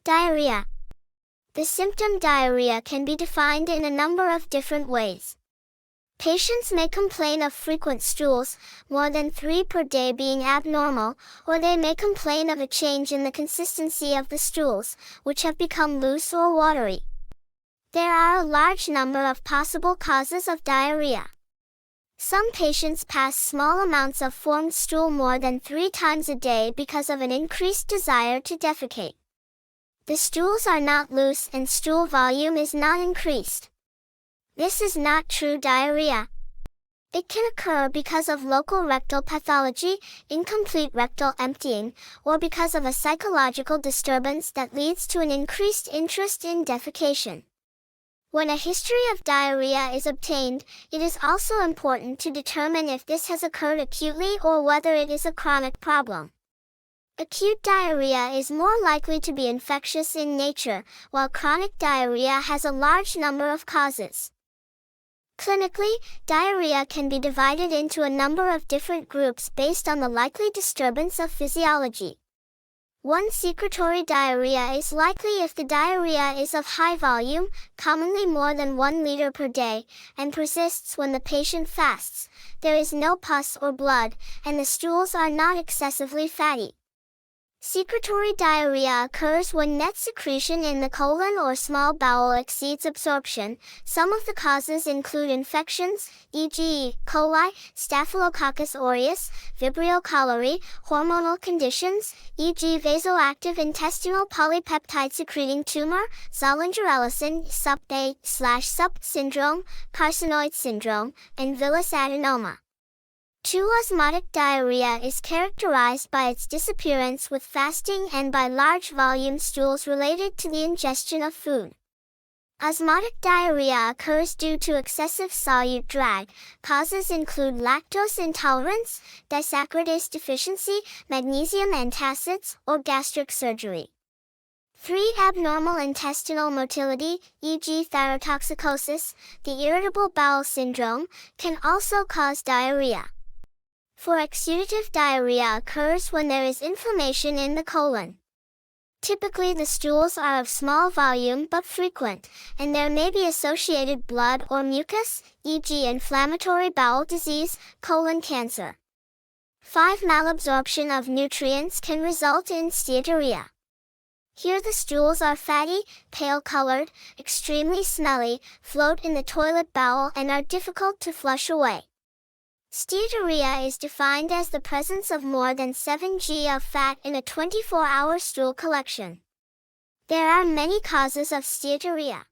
Diarrhea. The symptom diarrhea can be defined in a number of different ways. Patients may complain of frequent stools, more than 3 per day being abnormal, or they may complain of a change in the consistency of the stools, which have become loose or watery. There are a large number of possible causes of diarrhea. Some patients pass small amounts of formed stool more than 3 times a day because of an increased desire to defecate. The stools are not loose and stool volume is not increased. This is not true diarrhea. It can occur because of local rectal pathology, incomplete rectal emptying, or because of a psychological disturbance that leads to an increased interest in defecation. When a history of diarrhea is obtained, it is also important to determine if this has occurred acutely or whether it is a chronic problem. Acute diarrhea is more likely to be infectious in nature, while chronic diarrhea has a large number of causes. Clinically, diarrhea can be divided into a number of different groups based on the likely disturbance of physiology. 1. Secretory diarrhea is likely if the diarrhea is of high volume, commonly more than 1 liter per day, and persists when the patient fasts. There is no pus or blood, and the stools are not excessively fatty. Secretory diarrhea occurs when net secretion in the colon or small bowel exceeds absorption. Some of the causes include infections, e.g., E. coli, Staphylococcus aureus, Vibrio cholerae, hormonal conditions, e.g., vasoactive intestinal polypeptide secreting tumor, Zollinger-Ellison, SUP/SUP syndrome, carcinoid syndrome, and villus adenoma. 2. Osmotic diarrhea is characterized by its disappearance with fasting and by large volume stools related to the ingestion of food. Osmotic diarrhea occurs due to excessive solute drag. Causes include lactose intolerance, disaccharidase deficiency, magnesium antacids, or gastric surgery. 3. Abnormal intestinal motility, e.g. thyrotoxicosis, the irritable bowel syndrome, can also cause diarrhea. 4. Exudative diarrhea occurs when there is inflammation in the colon. Typically the stools are of small volume but frequent, and there may be associated blood or mucus, e.g. inflammatory bowel disease, colon cancer. 5. Malabsorption of nutrients can result in steatorrhea. Here the stools are fatty, pale-colored, extremely smelly, float in the toilet bowl and are difficult to flush away. Steatorrhea is defined as the presence of more than 7 g of fat in a 24-hour stool collection. There are many causes of steatorrhea.